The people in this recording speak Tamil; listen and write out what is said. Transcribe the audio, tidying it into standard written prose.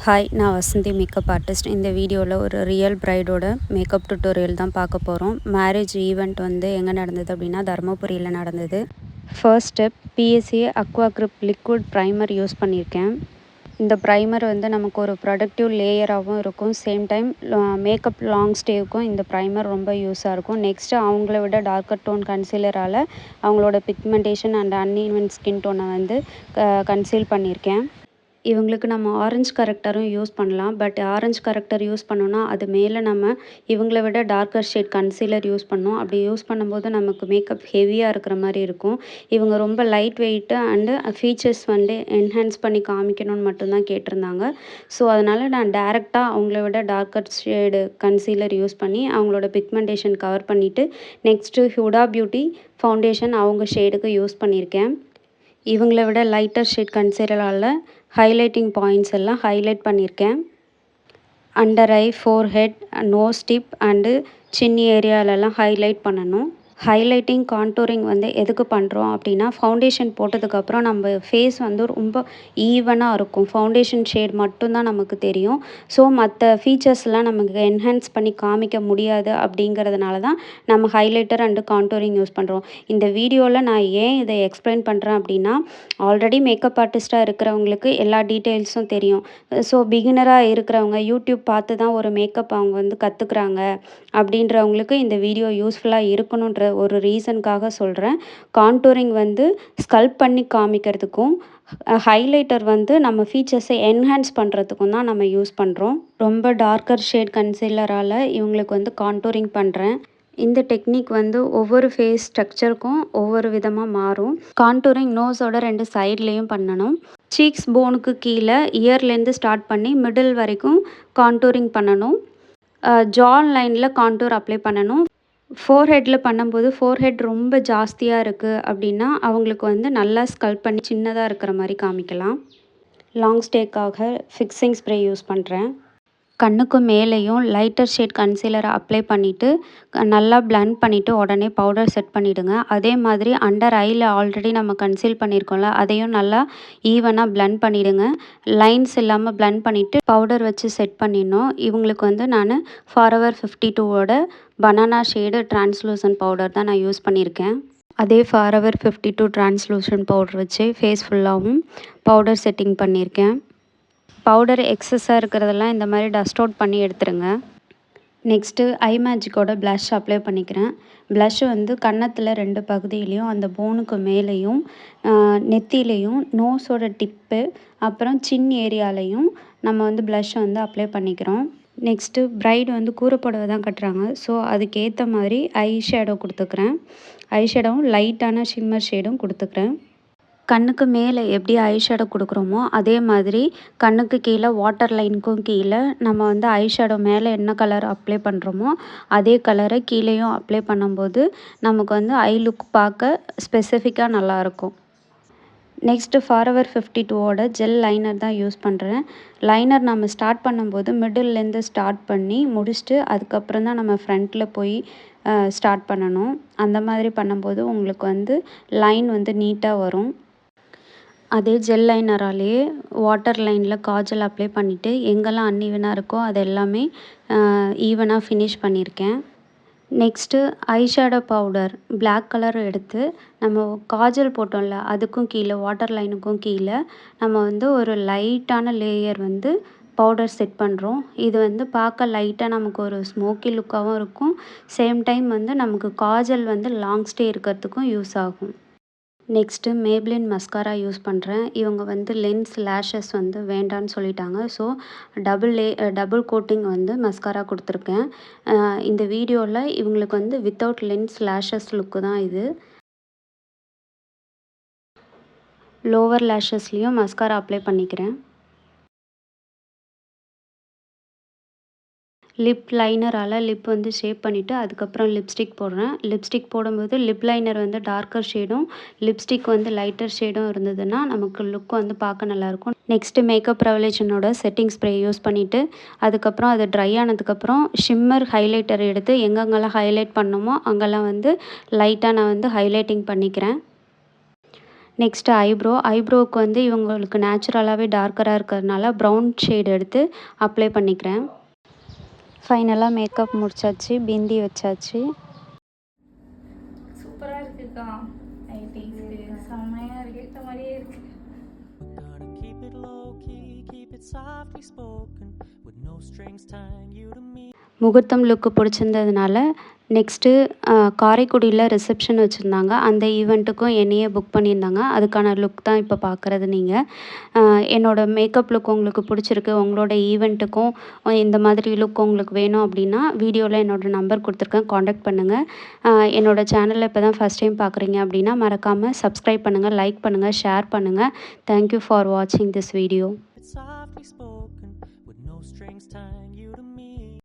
ஹாய், நான் வசந்தி மேக்கப் ஆர்டிஸ்ட். இந்த வீடியோவில் ஒரு ரியல் பிரைடோட மேக்கப் டுட்டோரியல் தான் பார்க்க போகிறோம். மேரேஜ் ஈவெண்ட் வந்து எங்கே நடந்தது அப்படின்னா தருமபுரியில் நடந்தது. First step BSA aqua grip liquid primer use பண்ணியிருக்கேன். இந்த ப்ரைமர் வந்து நமக்கு ஒரு ப்ரொடக்டிவ் லேயராகவும் இருக்கும். சேம் டைம் மேக்கப் லாங் ஸ்டேவுக்கும் இந்த ப்ரைமர் ரொம்ப யூஸாக இருக்கும். நெக்ஸ்ட்டு அவங்கள விட டார்க்கர் டோன் கன்சீலரால் அவங்களோட பிக்மெண்டேஷன் அண்ட் அன்ஈவன் ஸ்கின் டோனை வந்து கன்சீல் பண்ணியிருக்கேன். இவங்களுக்கு நம்ம ஆரஞ்ச் கரெக்டரும் யூஸ் பண்ணலாம். பட் ஆரஞ்ச் கரெக்டர் யூஸ் பண்ணோன்னா அது மேலே நம்ம இவங்கள விட டார்க்கர் ஷேட் கன்சீலர் யூஸ் பண்ணோம். அப்படி யூஸ் பண்ணும்போது நமக்கு மேக்கப் ஹெவியாக இருக்கிற மாதிரி இருக்கும். இவங்க ரொம்ப லைட் வெயிட்டு அண்டு ஃபீச்சர்ஸ் வந்து என்ஹான்ஸ் பண்ணி காமிக்கணும்னு மட்டும்தான் கேட்டிருந்தாங்க. ஸோ அதனால் நான் டேரெக்டாக அவங்கள விட டார்க்கர் ஷேடு கன்சீலர் யூஸ் பண்ணி அவங்களோட பிக்மெண்டேஷன் கவர் பண்ணிவிட்டு நெக்ஸ்ட்டு ஹுடா பியூட்டி ஃபவுண்டேஷன் அவங்க ஷேடுக்கு யூஸ் பண்ணியிருக்கேன். இவங்கள விட லைட்டர் ஷேட் கன்சீலரால் ஹைலைட்டிங் பாயிண்ட்ஸ் எல்லாம் ஹைலைட் பண்ணியிருக்கேன். Under eye, forehead, nose tip and chin ஏரியாலெல்லாம் ஹைலைட் பண்ணணும். ஹைலைட்டிங் கான்டூரிங் வந்து எதுக்கு பண்ணுறோம் அப்படின்னா ஃபவுண்டேஷன் போட்டதுக்கப்புறம் நம்ம ஃபேஸ் வந்து ரொம்ப ஈவனாக இருக்கும். ஃபவுண்டேஷன் ஷேட் மட்டும்தான் நமக்கு தெரியும். ஸோ மற்ற ஃபீச்சர்ஸ்லாம் நமக்கு என்ஹான்ஸ் பண்ணி காமிக்க முடியாது அப்படிங்கிறதுனால தான் நம்ம ஹைலைட்டர் அண்டு கான்டூரிங் யூஸ் பண்ணுறோம். இந்த வீடியோவில் நான் ஏன் இதை எக்ஸ்பிளைன் பண்ணுறேன் அப்படின்னா ஆல்ரெடி மேக்கப் ஆர்டிஸ்ட்டாக இருக்கிறவங்களுக்கு எல்லா டீட்டெயில்ஸும் தெரியும். ஸோ பிகினராக இருக்கிறவங்க யூடியூப் பார்த்து தான் ஒரு மேக்கப் அவங்க வந்து கற்றுக்குறாங்க அப்படின்றவங்களுக்கு இந்த வீடியோ யூஸ்ஃபுல்லாக இருக்கணுன்ற ஒரு ரீசனுக்காக சொல்கிறேன். கான்டூரிங் வந்து ஸ்கல்ப் பண்ணி காமிக்கிறதுக்கும் ஹைலைட்டர் வந்து நம்ம ஃபீச்சர்ஸை என்ஹான்ஸ் பண்ணுறதுக்கும் தான் நம்ம யூஸ் பண்ணுறோம். ரொம்ப டார்க்கர் ஷேட் கன்சீலரால் இவங்களுக்கு வந்து கான்டூரிங் பண்ணுறேன். இந்த டெக்னிக் வந்து ஒவ்வொரு ஃபேஸ் ஸ்ட்ரக்சருக்கும் ஒவ்வொரு விதமாக மாறும். கான்டூரிங் நோஸோட 2 சைட்லேயும் பண்ணணும். சீக்ஸ் போனுக்கு கீழே இயர்லேருந்து ஸ்டார்ட் பண்ணி மிடில் வரைக்கும் கான்டூரிங் பண்ணணும். ஜான் லைனில் கான்டூர் அப்ளை பண்ணணும். ஃபோர்ஹெட்டில் பண்ணும்போது ஃபோர்ஹெட் ரொம்ப ஜாஸ்தியாக இருக்குது அப்படின்னா அவங்களுக்கு வந்து நல்லா ஸ்கல்ப் பண்ணி சின்னதாக இருக்கிற மாதிரி காமிக்கலாம். லாங் ஸ்டேக்காக ஃபிக்ஸிங் ஸ்ப்ரே யூஸ் பண்ணுறேன். கண்ணுக்கு மேலேயும் லைட்டர் ஷேட் கன்சீலரை அப்ளை பண்ணிவிட்டு நல்லா பிளண்ட் பண்ணிவிட்டு உடனே பவுடர் செட் பண்ணிவிடுங்க. அதே மாதிரி அண்டர் ஐயில் ஆல்ரெடி நம்ம கன்சீல் பண்ணியிருக்கோம்ல அதையும் நல்லா ஈவனாக பிளண்ட் பண்ணிவிடுங்க. லைன்ஸ் இல்லாமல் பிளண்ட் பண்ணிவிட்டு பவுடர் வச்சு செட் பண்ணிடணும். இவங்களுக்கு வந்து நான் ஃபாரெவர் 52ஓட பனானா ஷேடு டிரான்ஸ்லூசன்ட் பவுடர் தான் நான் யூஸ் பண்ணியிருக்கேன். அதே ஃபாரெவர் 52 டிரான்ஸ்லூசன்ட் பவுடர் வச்சு ஃபேஸ் ஃபுல்லாகவும் பவுடர் செட்டிங் பண்ணியிருக்கேன். பவுடர் எக்ஸஸாக இருக்கிறதெல்லாம் இந்த மாதிரி டஸ்ட் அவுட் பண்ணி எடுத்துருங்க. நெக்ஸ்ட்டு ஐ மேஜிக்கோட ப்ளஷ் அப்ளை பண்ணிக்கிறேன். ப்ளஷ் வந்து கன்னத்தில் 2 பகுதியிலையும் அந்த போனுக்கு மேலேயும் நெத்திலையும் நோஸோட டிப்பு அப்புறம் சின் ஏரியாலையும் நம்ம வந்து ப்ளஷ்ஷை வந்து அப்ளை பண்ணிக்கிறோம். நெக்ஸ்ட்டு பிரைடு வந்து கூரைப்புடவை தான் கட்டுறாங்க. ஸோ அதுக்கேற்ற மாதிரி ஐ ஷேடோ கொடுத்துக்கிறேன். ஐ ஷேடோவும் லைட்டான ஷிம்மர் ஷேடும் கொடுத்துக்கிறேன். கண்ணுக்கு மேலே எப்படி ஐ ஷேடோ கொடுக்குறோமோ அதே மாதிரி கண்ணுக்கு கீழே வாட்டர் லைனுக்கும் கீழே நம்ம வந்து ஐ ஷேடோ மேலே என்ன கலர் அப்ளை பண்ணுறோமோ அதே கலரை கீழேயும் அப்ளை பண்ணும்போது நமக்கு வந்து ஐ லுக் பார்க்க ஸ்பெசிஃபிக்காக நல்லாயிருக்கும். நெக்ஸ்ட்டு ஃபாரெவர் 52ஓட ஜெல் லைனர் தான் யூஸ் பண்ணுறேன். லைனர் நம்ம ஸ்டார்ட் பண்ணும்போது மிடில்லேருந்து ஸ்டார்ட் பண்ணி முடிச்சுட்டு அதுக்கப்புறம் தான் நம்ம ஃப்ரண்ட்டில் போய் ஸ்டார்ட் பண்ணணும். அந்த மாதிரி பண்ணும்போது உங்களுக்கு வந்து லைன் வந்து நீட்டாக வரும். அதே ஜெல் லைனராலேயே வாட்டர் லைனில் காஜல் அப்ளை பண்ணிவிட்டு எங்கெல்லாம் அன்ஈவனாக இருக்கோ அது எல்லாமே ஈவனாக ஃபினிஷ் பண்ணியிருக்கேன். Next eye shadow powder black colour எடுத்து நம்ம காஜல் போட்டோம்ல அதுக்கும் கீழே வாட்டர் லைனுக்கும் கீழே நம்ம வந்து ஒரு லைட்டான லேயர் வந்து பவுடர் செட் பண்ணுறோம். இது வந்து பார்க்க லைட்டாக நமக்கு ஒரு ஸ்மோக்கி லுக்காகவும் இருக்கும். சேம் டைம் வந்து நமக்கு காஜல் வந்து லாங் ஸ்டே இருக்கிறதுக்கும் யூஸ் ஆகும். நெக்ஸ்ட்டு மேப்ளின் மஸ்காரா யூஸ் பண்ணுறேன். இவங்க வந்து லென்ஸ் லேஷஸ் வந்து வேண்டான்னு சொல்லிட்டாங்க. ஸோ டபுள் கோட்டிங் வந்து மஸ்காரா கொடுத்துருக்கேன். இந்த வீடியோவில் இவங்களுக்கு வந்து வித்தவுட் லென்ஸ் லேஷஸ் லுக்கு தான் இது. லோவர் லேஷஸ்லேயும் மஸ்காரா அப்ளை பண்ணிக்கிறேன். லிப் லைனரால் லிப் வந்து ஷேப் பண்ணிவிட்டு அதுக்கப்புறம் லிப்ஸ்டிக் போடுறேன். லிப்ஸ்டிக் போடும்போது லிப் லைனர் வந்து டார்க்கர் ஷேடும் லிப்ஸ்டிக் வந்து லைட்டர் ஷேடும் இருந்ததுன்னா நமக்கு லுக் வந்து பார்க்க நல்லாயிருக்கும். நெக்ஸ்ட்டு மேக்கப் ரெவலேஷனோட செட்டிங் ஸ்ப்ரே யூஸ் பண்ணிவிட்டு அதுக்கப்புறம் அது ட்ரை ஆனதுக்கப்புறம் ஷிம்மர் ஹைலைட்டர் எடுத்து எங்கெங்கெல்லாம் ஹைலைட் பண்ணணுமோ அங்கெல்லாம் வந்து லைட்டாக நான் வந்து ஹைலைட்டிங் பண்ணிக்கிறேன். நெக்ஸ்ட்டு ஐப்ரோவுக்கு வந்து இவங்களுக்கு நேச்சுரலாகவே டார்க்கராக இருக்கிறதுனால ப்ரௌன் ஷேட் எடுத்து அப்ளை பண்ணிக்கிறேன். ஃபைனலாக மேக்கப் முடிச்சாச்சு, பிந்தி வச்சாச்சு. சூப்பராக இருக்குக்கா. நைட்டிங்ஸ்க்கு செம்மையாக இருக்கு, ஏற்ற மாதிரியே இருக்கு. முகூர்த்தம் லுக்கு பிடிச்சிருந்ததுனால நெக்ஸ்ட்டு காரைக்குடியில் ரிசப்ஷன் வச்சுருந்தாங்க. அந்த ஈவெண்ட்டுக்கும் என்னையே புக் பண்ணியிருந்தாங்க. அதுக்கான லுக் தான் இப்போ பார்க்குறது நீங்கள். என்னோடய மேக்கப் லுக் உங்களுக்கு பிடிச்சிருக்கு, உங்களோட ஈவெண்ட்டுக்கும் இந்த மாதிரி லுக் உங்களுக்கு வேணும் அப்படின்னா வீடியோவில் என்னோடய நம்பர் கொடுத்துருக்கேன், காண்டாக்ட் பண்ணுங்கள். என்னோடய சேனலில் இப்போ தான் ஃபஸ்ட் டைம் பார்க்குறீங்க அப்படின்னா மறக்காமல் சப்ஸ்கிரைப் பண்ணுங்கள், லைக் பண்ணுங்கள், ஷேர் பண்ணுங்கள். தேங்க்யூ ஃபார் வாட்சிங் திஸ் வீடியோ.